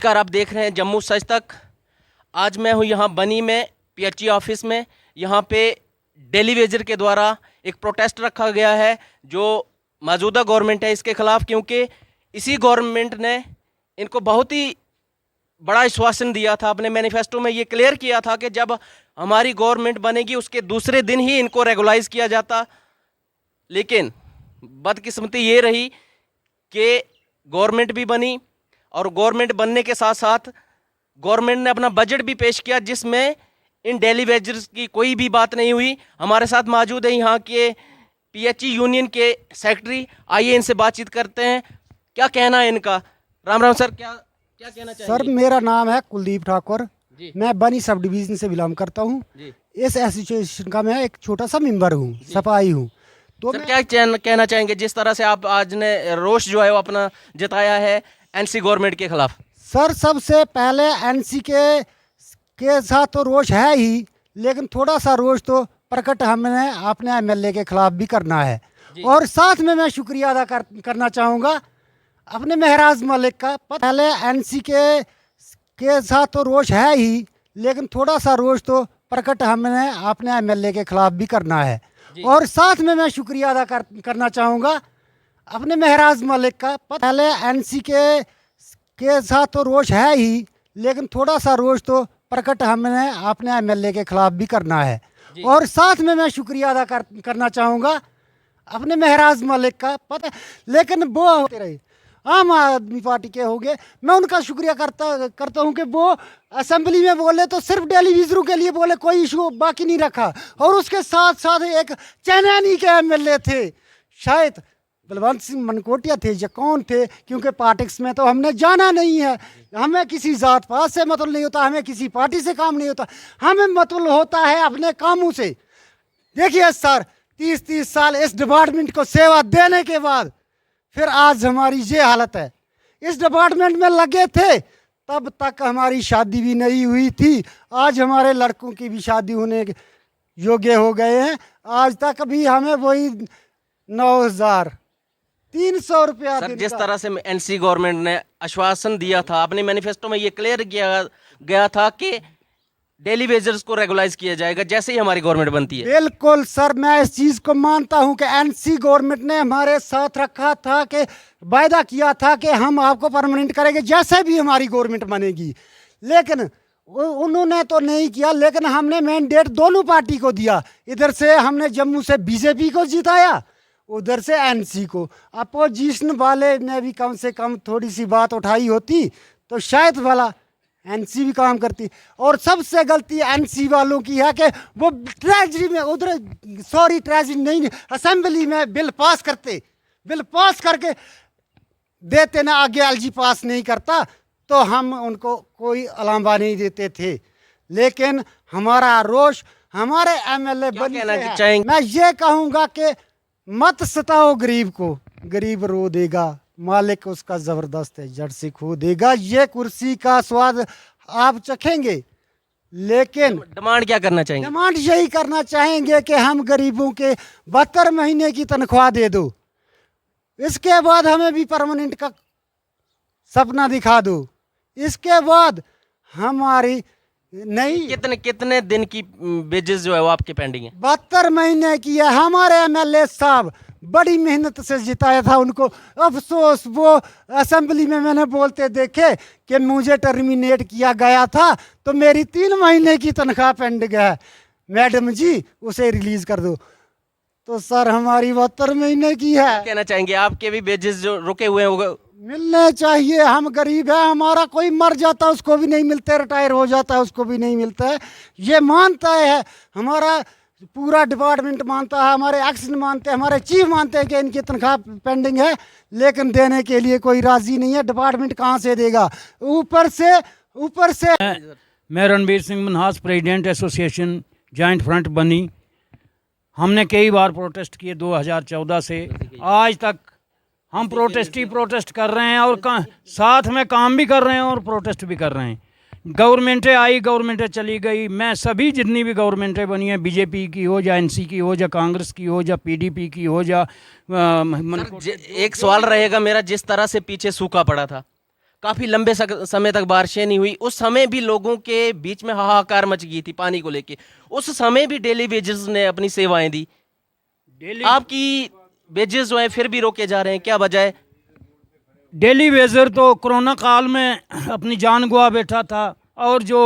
नमस्कार, आप देख रहे हैं जम्मू सच तक। आज मैं हूं यहाँ बनी में पीएचई ऑफिस में। यहाँ पे डेली वेजर के द्वारा एक प्रोटेस्ट रखा गया है जो मौजूदा गवर्नमेंट है इसके खिलाफ, क्योंकि इसी गवर्नमेंट ने इनको बहुत ही बड़ा आश्वासन दिया था। अपने मैनिफेस्टो में ये क्लियर किया था कि जब हमारी गवर्नमेंट बनेगी उसके दूसरे दिन ही इनको रेगुलाइज किया जाता। लेकिन बदकिस्मती ये रही कि गवर्नमेंट भी बनी और गवर्नमेंट बनने के साथ साथ गवर्नमेंट ने अपना बजट भी पेश किया जिसमें इन डेली वेजर्स की कोई भी बात नहीं हुई। हमारे साथ मौजूद है यहाँ के पीएचई यूनियन के सेक्रेटरी, आइए इनसे बातचीत करते हैं। क्या कहना है इनका? राम राम सर, क्या क्या कहना चाहिए? सर, मेरा नाम है कुलदीप ठाकुर, जी। मैं बनी सब डिवीजन से बिलोंग करता हूँ। इस एसोसिएशन का मैं एक छोटा सा मेंबर हूँ, सफाई हूँ। तो सर क्या कहना चाहेंगे जिस तरह से आप आज ने रोष जो है वो अपना जताया है एनसी गवर्नमेंट के खिलाफ? सर, सबसे पहले एनसी के साथ तो रोष है ही, लेकिन थोड़ा सा रोष तो प्रकट हमने अपने एमएलए के खिलाफ भी करना है। और साथ में मैं शुक्रिया अदा करना चाहूँगा अपने महराज मलिक का। पहले एनसी के साथ तो रोष है ही, लेकिन थोड़ा सा रोष तो प्रकट हमने अपने एमएलए के खिलाफ भी करना है। और साथ में मैं शुक्रिया अदा करना चाहूँगा अपने महराज मलिक का। पहले एनसी के साथ तो रोष है ही, लेकिन थोड़ा सा रोष तो प्रकट हमने अपने एमएलए के खिलाफ भी करना है। और साथ में मैं शुक्रिया अदा करना चाहूँगा अपने महराज मलिक का। पता लेकिन वो होते रहे आम आदमी पार्टी के हो गए, मैं उनका शुक्रिया करता हूं कि वो असेंबली में बोले तो सिर्फ टेलीविजनों के लिए बोले, कोई इशू बाकी नहीं रखा। और उसके साथ साथ एक चैनैनी के एमएलए थे, शायद बलवंत सिंह मनकोटिया थे या कौन थे, क्योंकि पॉलिटिक्स में तो हमने जाना नहीं है। हमें किसी जात पात से मतलब नहीं होता, हमें किसी पार्टी से काम नहीं होता, हमें मतलब होता है अपने कामों से। देखिए सर, 30 साल इस डिपार्टमेंट को सेवा देने के बाद फिर आज हमारी ये हालत है। इस डिपार्टमेंट में लगे थे तब तक हमारी शादी भी नहीं हुई थी, आज हमारे लड़कों की भी शादी होने योग्य हो गए हैं। आज तक भी हमें वही 9,300 रुपया। सर, जिस तरह से एनसी गवर्नमेंट ने आश्वासन दिया था, अपने मैनिफेस्टो में ये क्लियर किया गया था कि डेली वेजर्स को रेगुलाइज किया जाएगा जैसे ही हमारी गवर्नमेंट बनती है। बिल्कुल सर, मैं इस चीज़ को मानता हूं कि एनसी गवर्नमेंट ने हमारे साथ रखा था कि वायदा किया था कि हम आपको परमानेंट करेंगे जैसे भी हमारी गवर्नमेंट बनेगी। लेकिन उन्होंने तो नहीं किया, लेकिन हमने मैंडेट दोनों पार्टी को दिया। इधर से हमने जम्मू से बीजेपी को जिताया, उधर से एनसी को। अपोजिशन वाले ने भी कम से कम थोड़ी सी बात उठाई होती तो शायद वाला एनसी भी काम करती। और सबसे गलती एनसी वालों की है कि वो ट्रेजरी में उधर ट्रेजरी नहीं, असेंबली में बिल पास करके देते ना, आगे एलजी पास नहीं करता तो हम उनको कोई अलामा नहीं देते थे। लेकिन हमारा रोष हमारे एमएलए बनने से है। मैं ये कहूँगा कि मत सताओ गरीब को, गरीब रो देगा, मालिक उसका जबरदस्त है, जड़ से खो देगा। ये कुर्सी का स्वाद आप चखेंगे, लेकिन डिमांड क्या करना चाहेंगे? डिमांड यही करना चाहेंगे कि हम गरीबों के 72 महीने की तनख्वाह दे दो, इसके बाद हमें भी परमानेंट का सपना दिखा दो, इसके बाद हमारी नहीं। कितने दिन की वेजेस जो है वो आपके पेंडिंग है? 72 महीने की है। हमारे एमएलए साहब बड़ी मेहनत से जिताया था उनको। अफसोस वो असेंबली में मैंने बोलते देखे कि मुझे टर्मिनेट किया गया था तो मेरी 3 महीने की तनख्वाह पेंडिंग है, मैडम जी उसे रिलीज कर दो। तो सर, हमारी 72 महीने की है। कहना चाहेंगे आपके भी वेजेस जो रुके हुए हैं मिलने चाहिए। हम गरीब है, हमारा कोई मर जाता है उसको भी नहीं मिलते, रिटायर हो जाता है उसको भी नहीं मिलता है। ये मानता है, हमारा पूरा डिपार्टमेंट मानता है, हमारे एक्शन मानते हैं, हमारे चीफ मानते हैं कि इनकी तनख्वाह पेंडिंग है, लेकिन देने के लिए कोई राजी नहीं है। डिपार्टमेंट कहाँ से देगा? ऊपर से मैं Ranbir Singh Manhas, president association joint front बनी। हमने कई बार प्रोटेस्ट किए 2014 से आज तक। हम प्रोटेस्ट कर रहे हैं और साथ में काम भी कर रहे हैं और प्रोटेस्ट भी कर रहे हैं। गवर्नमेंटें आई, गवर्नमेंटें चली गई। मैं सभी जितनी भी गवर्नमेंटें बनी हैं, बीजेपी की हो या एनसी की हो या कांग्रेस की हो या पीडीपी की हो या एक सवाल रहेगा मेरा, जिस तरह से पीछे सूखा पड़ा था, काफ़ी लंबे समय तक बारिशें नहीं हुई, उस समय भी लोगों के बीच में हाहाकार मच गई थी पानी को लेके। उस समय भी डेली वेजेस ने अपनी सेवाएं दी। आपकी वेजेस जो है फिर भी रोके जा रहे हैं, क्या वजह है? डेली वेजर तो कोरोना काल में अपनी जान गवा बैठा था, और जो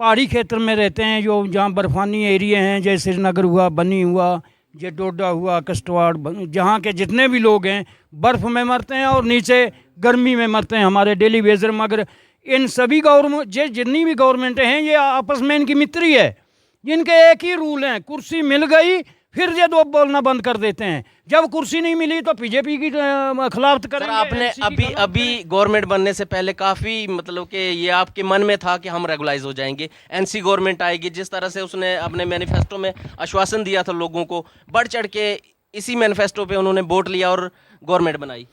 पहाड़ी क्षेत्र में रहते हैं, जो जहाँ बर्फानी एरिया हैं, जैसे श्रीनगर हुआ, बनी हुआ, ये डोडा हुआ, किश्तवाड़, जहाँ के जितने भी लोग हैं बर्फ़ में मरते हैं और नीचे गर्मी में मरते हैं हमारे डेली वेजर। मगर इन सभी गवर्नमेंट, जितनी भी गवर्नमेंटें हैं, ये आपस में इनकी मित्री है। इनके एक ही रूल हैं, कुर्सी मिल गई फिर ये दो बोलना बंद कर देते हैं, जब कुर्सी नहीं मिली तो बीजेपी की खिलाफत करेंगे। आपने अभी गवर्नमेंट बनने से पहले काफ़ी मतलब कि ये आपके मन में था कि हम रेगुलाइज हो जाएंगे, एनसी गवर्नमेंट आएगी, जिस तरह से उसने अपने मैनिफेस्टो में आश्वासन दिया था लोगों को, बढ़ चढ़ के इसी मैनिफेस्टो पे उन्होंने वोट लिया और गवर्नमेंट बनाई।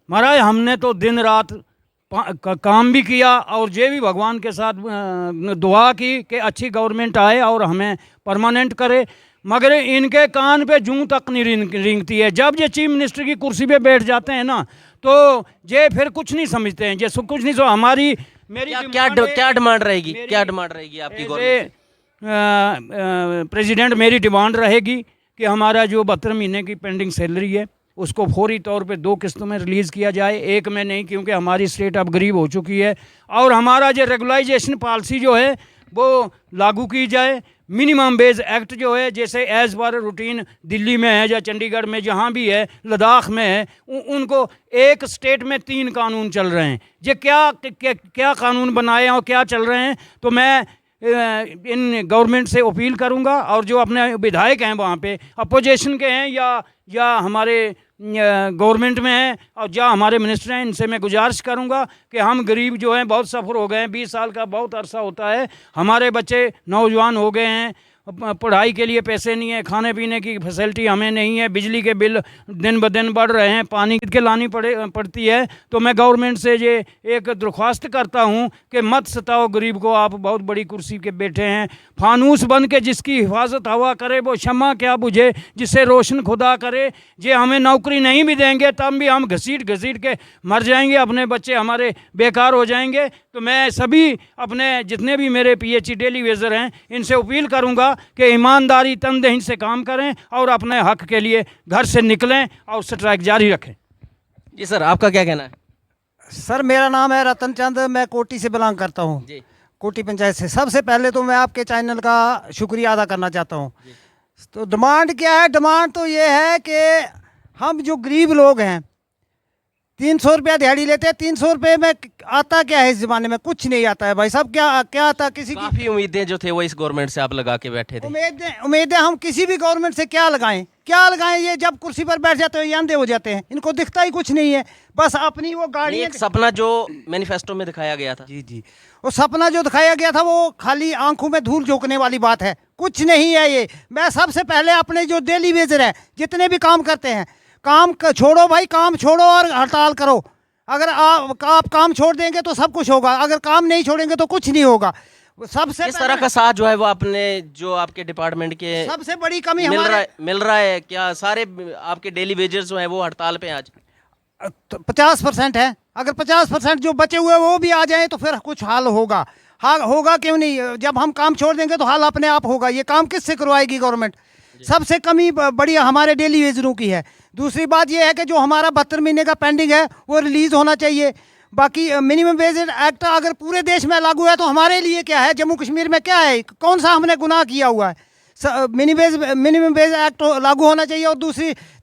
महाराज हमने तो दिन रात काम भी किया और ये भी भगवान के साथ दुआ की कि अच्छी गवर्नमेंट आए और हमें परमानेंट करे, मगर इनके कान पे जूं तक नहीं रेंगती है। जब ये चीफ मिनिस्टर की कुर्सी पे बैठ जाते हैं ना, तो ये फिर कुछ नहीं समझते हैं, ये कुछ नहीं। हमारी मेरी क्या डिमांड रहेगी, क्या डिमांड रहेगी आपकी गवर्नमेंट? प्रेसिडेंट, मेरी डिमांड रहेगी कि हमारा जो 72 महीने की पेंडिंग सैलरी है उसको फौरी तौर पे 2 किस्तों में रिलीज़ किया जाए, एक में नहीं, क्योंकि हमारी स्टेट अब गरीब हो चुकी है। और हमारा जो रेगुलाइजेशन पॉलिसी जो है वो लागू की जाए। मिनिमम वेज एक्ट जो है, जैसे एज़ पर रूटीन दिल्ली में है या चंडीगढ़ में, जहाँ भी है, लद्दाख में है, उनको एक स्टेट में 3 कानून चल रहे हैं। ये क्या कानून बनाए हैं और क्या चल रहे हैं? तो मैं इन गवर्नमेंट से अपील करूंगा, और जो अपने विधायक हैं वहाँ पे अपोजिशन के हैं या हमारे गवर्नमेंट में हैं और या हमारे मिनिस्टर हैं, इनसे मैं गुजारिश करूंगा कि हम गरीब जो हैं बहुत सफ़र हो गए हैं। 20 साल का बहुत अरसा होता है, हमारे बच्चे नौजवान हो गए हैं, पढ़ाई के लिए पैसे नहीं है, खाने पीने की फैसिलिटी हमें नहीं है, बिजली के बिल दिन ब दिन बढ़ रहे हैं, पानी के लानी पड़ती है। तो मैं गवर्नमेंट से ये एक दरख्वास्त करता हूँ कि मत सताओ गरीब को, आप बहुत बड़ी कुर्सी के बैठे हैं। फानूस बन के जिसकी हिफाजत हवा करे वो शम्मा क्या बुझे जिसे रोशन खुदा करे। ये हमें नौकरी नहीं भी देंगे तब भी हम घसीट के मर जाएंगे, अपने बच्चे हमारे बेकार हो जाएंगे। तो मैं सभी अपने जितने भी मेरे PhD डेली वेजर हैं इनसे अपील करूंगा कि ईमानदारी तनदेही से काम करें और अपने हक के लिए घर से निकलें और स्ट्राइक जारी रखें। जी सर, आपका क्या कहना है? सर मेरा नाम है रतन चंद, मैं कोटी से बिलोंग करता हूँ, कोटी पंचायत से। सबसे पहले तो मैं आपके चैनल का शुक्रिया अदा करना चाहता हूँ। तो डिमांड क्या है? डिमांड तो ये है कि हम जो गरीब लोग हैं 300 रुपया दिहाड़ी लेते हैं। 300 रुपये में आता क्या है? इस ज़माने में कुछ नहीं आता है भाई साहब। क्या आता? किसी की काफ़ी उम्मीदें जो थे वो इस गवर्नमेंट से आप लगा के बैठे थे। उम्मीदें हम किसी भी गवर्नमेंट से क्या लगाएं? ये जब कुर्सी पर बैठ जाते हैं ये अंधे हो जाते हैं, इनको दिखता ही कुछ नहीं है, बस अपनी वो गाड़ी। एक सपना जो मैनिफेस्टो में दिखाया गया था, जी, वो सपना जो दिखाया गया था वो खाली आंखों में धूल झोंकने वाली बात है, कुछ नहीं है ये। मैं सबसे पहले अपने जो डेली वेजर है जितने भी काम करते हैं, काम छोड़ो भाई, काम छोड़ो और हड़ताल करो। अगर आप काम छोड़ देंगे तो सब कुछ होगा, अगर काम नहीं छोड़ेंगे तो कुछ नहीं होगा। सबसे इस तरह का साथ जो है वो आपने जो आपके डिपार्टमेंट के सबसे बड़ी कमी मिल रहा है क्या? सारे आपके डेली वेजर्स जो हैं वो हड़ताल पे आज 50% है। अगर 50% जो बचे हुए वो भी आ जाएं तो फिर कुछ हाल होगा। हाल होगा क्यों नहीं? जब हम काम छोड़ देंगे तो हाल अपने आप होगा। ये काम किससे करवाएगी गवर्नमेंट? सबसे कमी बड़ी हमारे डेली वेजरों की है। दूसरी बात यह है कि जो हमारा 72 महीने का पेंडिंग है वो रिलीज़ होना चाहिए। बाकी मिनिमम वेज एक्ट अगर पूरे देश में लागू है तो हमारे लिए क्या है? जम्मू कश्मीर में क्या है? कौन सा हमने गुनाह किया हुआ है? मिनिमम वेज एक्ट लागू होना चाहिए। और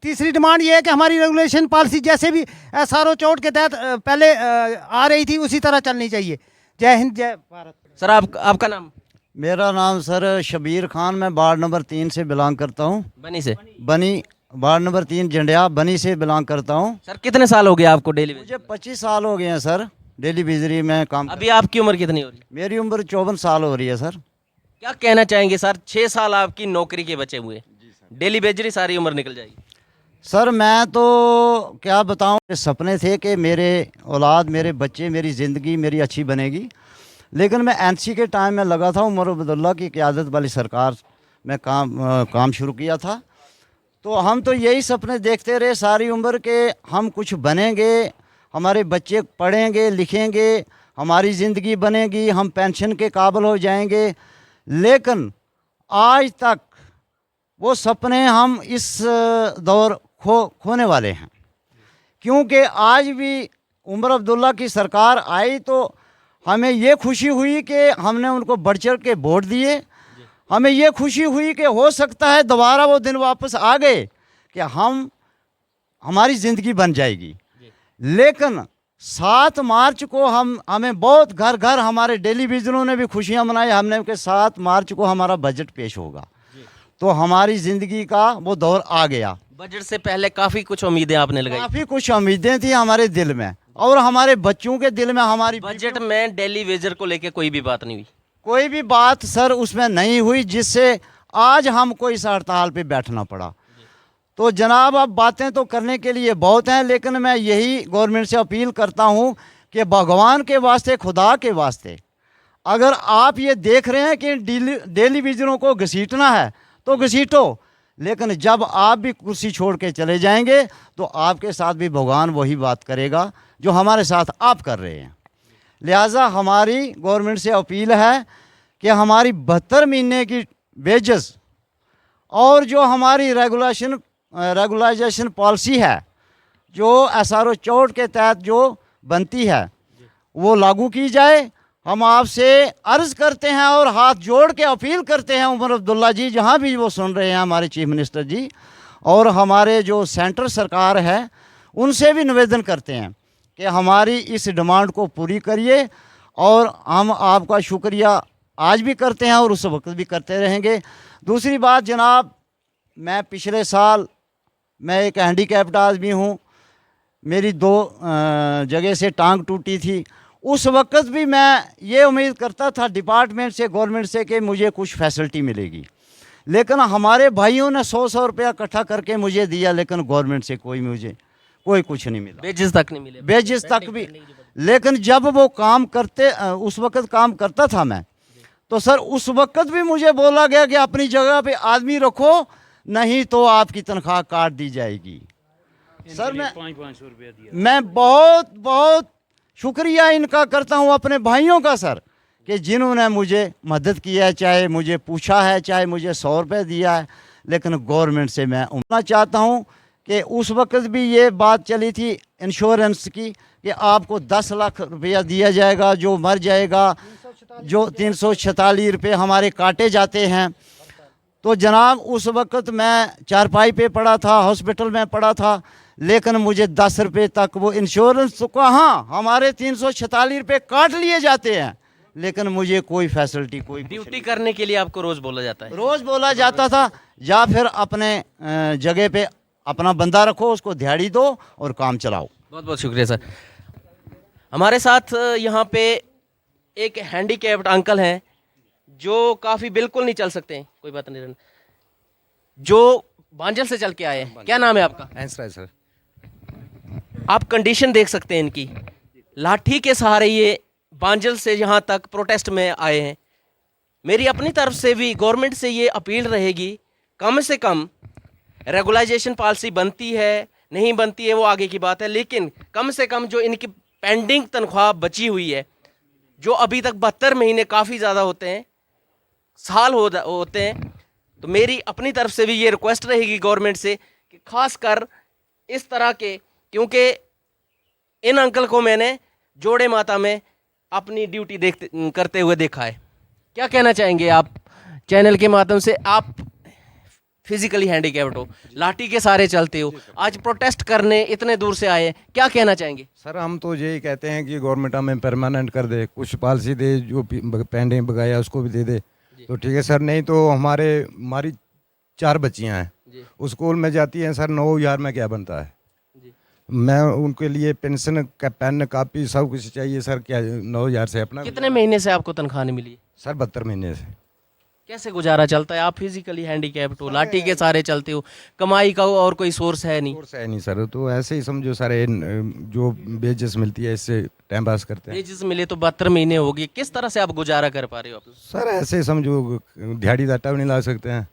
तीसरी डिमांड ये है कि हमारी रेगुलेशन पॉलिसी जैसे भी SRO चौट के तहत पहले आ रही थी उसी तरह चलनी चाहिए। जय हिंद, जय भारत। सर आपका नाम? मेरा नाम सर शबीर खान, मैं वार्ड नंबर 3 से बिलोंग करता हूँ। बनी से? बनी, वार्ड नंबर 3 जंडिया, बनी से बिलोंग करता हूँ। सर कितने साल हो गए आपको डेली? मुझे 25 साल हो गए हैं सर डेली बिजरी में काम। अभी आपकी उम्र कितनी हो रही है? मेरी उम्र 54 साल हो रही है सर। क्या कहना चाहेंगे सर? 6 साल आपकी नौकरी के बचे हुए, डेली बेजरी सारी उम्र निकल जाएगी। सर मैं तो क्या बताऊँ, सपने थे कि मेरे औलाद, मेरे बच्चे, मेरी ज़िंदगी मेरी अच्छी बनेगी। लेकिन मैं NC के टाइम में लगा था, उमर अब्दुल्ला की क़यादत वाली सरकार में काम शुरू किया था। तो हम तो यही सपने देखते रहे सारी उम्र के हम कुछ बनेंगे, हमारे बच्चे पढ़ेंगे लिखेंगे, हमारी ज़िंदगी बनेगी, हम पेंशन के काबिल हो जाएंगे। लेकिन आज तक वो सपने हम इस दौर खोने वाले हैं, क्योंकि आज भी उमर अब्दुल्ला की सरकार आई तो हमें ये खुशी हुई कि हमने उनको बढ़ चढ़ के वोट दिए। हमें ये खुशी हुई कि हो सकता है दोबारा वो दिन वापस आ गए कि हमारी ज़िंदगी बन जाएगी। लेकिन 7 मार्च को हमें बहुत घर घर हमारे टेलीविज़नों ने भी खुशियां मनाई हमने कि 7 मार्च को हमारा बजट पेश होगा। तो हमारी ज़िंदगी का वो दौर आ गया। बजट से पहले काफ़ी कुछ उम्मीदें आपने लगाई। काफ़ी कुछ उम्मीदें थी हमारे दिल में और हमारे बच्चों के दिल में। हमारी बजट में डेली वेजर को लेके कोई भी बात नहीं हुई। कोई भी बात सर उसमें नहीं हुई जिससे आज हमको इस हड़ताल पे बैठना पड़ा। तो जनाब अब बातें तो करने के लिए बहुत हैं, लेकिन मैं यही गवर्नमेंट से अपील करता हूँ कि भगवान के वास्ते, खुदा के वास्ते, अगर आप ये देख रहे हैं कि टेलीविज़नों को घसीटना है तो घसीटो, लेकिन जब आप भी कुर्सी छोड़ के चले जाएंगे तो आपके साथ भी भगवान वही बात करेगा जो हमारे साथ आप कर रहे हैं। लिहाजा हमारी गवर्नमेंट से अपील है कि हमारी 72 महीने की वेजेस और जो हमारी रेगुलाइजेशन पॉलिसी है, जो SRO 64 के तहत जो बनती है, वो लागू की जाए। हम आपसे अर्ज़ करते हैं और हाथ जोड़ के अपील करते हैं उमर अब्दुल्ला जी, जहाँ भी वो सुन रहे हैं, हमारे चीफ मिनिस्टर जी, और हमारे जो सेंट्रल सरकार है उनसे भी निवेदन करते हैं कि हमारी इस डिमांड को पूरी करिए। और हम आपका शुक्रिया आज भी करते हैं और उस वक्त भी करते रहेंगे। दूसरी बात जनाब, मैं पिछले साल मैं एक हैंडीकैप्ड आदमी हूँ, मेरी 2 जगह से टांग टूटी थी। उस वक्त भी मैं ये उम्मीद करता था डिपार्टमेंट से, गवर्नमेंट से, कि मुझे कुछ फैसिलिटी मिलेगी, लेकिन हमारे भाइयों ने 100 रुपया इकट्ठा करके मुझे दिया, लेकिन गवर्नमेंट से मुझे कोई कुछ नहीं मिला, वेजेस तक नहीं मिले। वेजेस तक भी। लेकिन जब वो काम करते, उस वक्त काम करता था मैं, तो सर उस वक्त भी मुझे बोला गया कि अपनी जगह पे आदमी रखो, नहीं तो आपकी तनख्वाह काट दी जाएगी। सर मैं 500 रुपया दिया। मैं बहुत बहुत शुक्रिया इनका करता हूँ, अपने भाइयों का सर, कि जिन्होंने मुझे मदद किया है, चाहे मुझे पूछा है, चाहे मुझे 100 रुपये दिया है। लेकिन गवर्नमेंट से मैं उम्मीद चाहता हूँ कि उस वक्त भी ये बात चली थी इंश्योरेंस की कि आपको 10 लाख रुपया दिया जाएगा, जो मर जाएगा, जो 346 रुपये हमारे काटे जाते हैं। तो जनाब उस वक्त मैं चारपाई पे पड़ा था, हॉस्पिटल में पड़ा था, लेकिन मुझे 10 रुपये तक वो इंश्योरेंस तो कहाँ, हमारे 346 रुपये काट लिए जाते हैं, लेकिन मुझे कोई फैसिलिटी, कोई ड्यूटी करने के लिए आपको रोज़ बोला जाता है। रोज़ बोला जाता था, या फिर अपने जगह पे अपना बंदा रखो, उसको दिहाड़ी दो और काम चलाओ। बहुत बहुत शुक्रिया सर। हमारे साथ यहाँ पे एक हैंडीकैप्ड अंकल हैं जो काफ़ी बिल्कुल नहीं चल सकते हैं, कोई बात नहीं, जो बांजल से चल के आए हैं। क्या नाम है आपका? आंसर है सर। आप कंडीशन देख सकते हैं इनकी, लाठी के सहारे ये बांजल से यहाँ तक प्रोटेस्ट में आए हैं। मेरी अपनी तरफ से भी गवर्नमेंट से ये अपील रहेगी, कम से कम रेगुलाइजेशन पॉलिसी बनती है नहीं बनती है वो आगे की बात है, लेकिन कम से कम जो इनकी पेंडिंग तनख्वाह बची हुई है, जो अभी तक 72 महीने काफ़ी ज़्यादा होते हैं, साल होते हैं, तो मेरी अपनी तरफ से भी ये रिक्वेस्ट रहेगी गवर्नमेंट से कि खास कर इस तरह के, क्योंकि इन अंकल को मैंने जोड़े माता में अपनी ड्यूटी करते हुए देखा है। क्या कहना चाहेंगे आप चैनल के माध्यम से? आप फिजिकली हैंडीकैप्ड हो, लाठी के सहारे चलते हो, आज प्रोटेस्ट करने इतने दूर से आए हैं, क्या कहना चाहेंगे? सर हम तो यही कहते हैं कि गवर्नमेंट हमें परमानेंट कर दे, कुछ पॉलिसी दे, जो पेंडिंग बकाया उसको भी दे दे तो ठीक है सर। नहीं तो हमारी 4 बच्चियां हैं, उस स्कूल में जाती हैं सर, 9,000 में क्या बनता है? मैं उनके लिए पेंशन का पेन कापी सब कुछ चाहिए सर। क्या 9,000 से अपना? कितने महीने से आपको तनख्वाह नहीं मिली? सर 72 महीने से। कैसे गुजारा चलता है? आप फिजिकली हैंडीकैप्ड हो, लाठी के सहारे चलते हो, कमाई का और कोई सोर्स है नहीं? सोर्स है नहीं सर, तो ऐसे ही समझो सर, जो वेजेस मिलती है इससे टाइम पास करते हैं। वेजेस मिले तो 72 महीने हो गए, किस तरह से आप गुजारा कर पा रहे हो? आप सर ऐसे ही समझो, दिहाड़ी दाटा भी नहीं ला सकते हैं।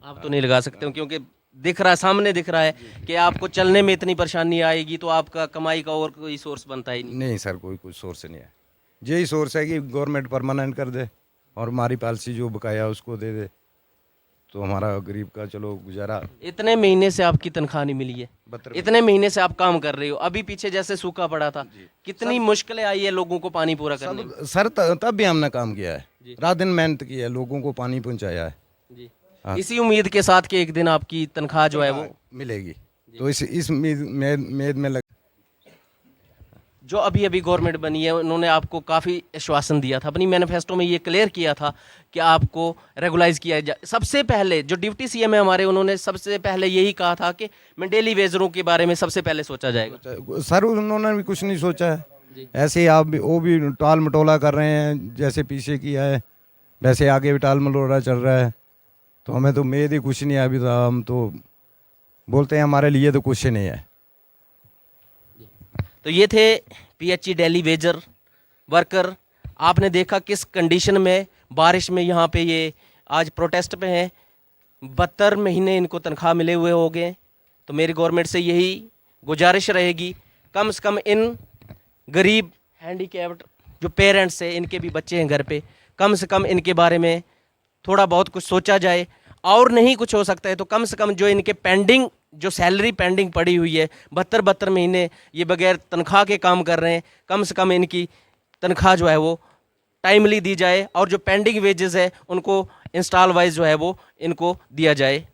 आप तो नहीं लगा सकते हो, क्योंकि दिख रहा है, सामने दिख रहा है कि आपको चलने में इतनी परेशानी आएगी तो आपका कमाई का और कोई सोर्स बनता ही नहीं। नहीं सर, कोई कुछ सोर्स नहीं है। यही सोर्स है कि गवर्नमेंट परमानेंट कर दे और हमारी पॉलिसी जो बकाया उसको दे दे, तो हमारा गरीब का चलो गुजारा। इतने महीने से आपकी तनख्वाह नहीं मिली है, 72 इतने महीने से आप काम कर रहे हो, अभी पीछे जैसे सूखा पड़ा था, कितनी मुश्किलें आई है लोगों को पानी पूरा करने में। सर तब भी हमने काम किया है, रात दिन मेहनत की है, लोगों को पानी पहुंचाया है। जी। हाँ। इसी उम्मीद के साथ कि एक दिन आपकी तनख्वाह जो है वो मिलेगी, तो इस उम्मीद में लग। जो अभी अभी गवर्नमेंट बनी है उन्होंने आपको काफ़ी आश्वासन दिया था, अपनी मैनिफेस्टो में ये क्लियर किया था कि आपको रेगुलाइज किया जाए। सबसे पहले जो डिप्टी सीएम है हमारे, उन्होंने सबसे पहले यही कहा था कि मैं डेली वेजरों के बारे में सबसे पहले सोचा जाएगा। सर उन्होंने भी कुछ नहीं सोचा है, ऐसे ही आप भी वो भी टाल मटोला कर रहे हैं, जैसे पीछे किया है वैसे आगे भी टाल मटोला चल रहा है। तो हमें तो उम्मीद ही कुछ नहीं है अभी, तो हम तो बोलते हैं हमारे लिए तो कुछ नहीं है। तो ये थे पीएचई डेली वेजर वर्कर। आपने देखा किस कंडीशन में, बारिश में यहाँ पे ये आज प्रोटेस्ट पे हैं। 72 महीने इनको तनख्वाह मिले हुए हो गए। तो मेरी गवर्नमेंट से यही गुजारिश रहेगी, कम से कम इन गरीब हैंडीकैप्ड जो पेरेंट्स हैं, इनके भी बच्चे हैं घर पे, कम से कम इनके बारे में थोड़ा बहुत कुछ सोचा जाए। और नहीं कुछ हो सकता है तो कम से कम जो इनके पेंडिंग, जो सैलरी पेंडिंग पड़ी हुई है, 72 महीने ये बगैर तनख्वाह के काम कर रहे हैं, कम से कम इनकी तनख्वाह जो है वो टाइमली दी जाए और जो पेंडिंग वेजेस है उनको इंस्टॉल वाइज जो है वो इनको दिया जाए।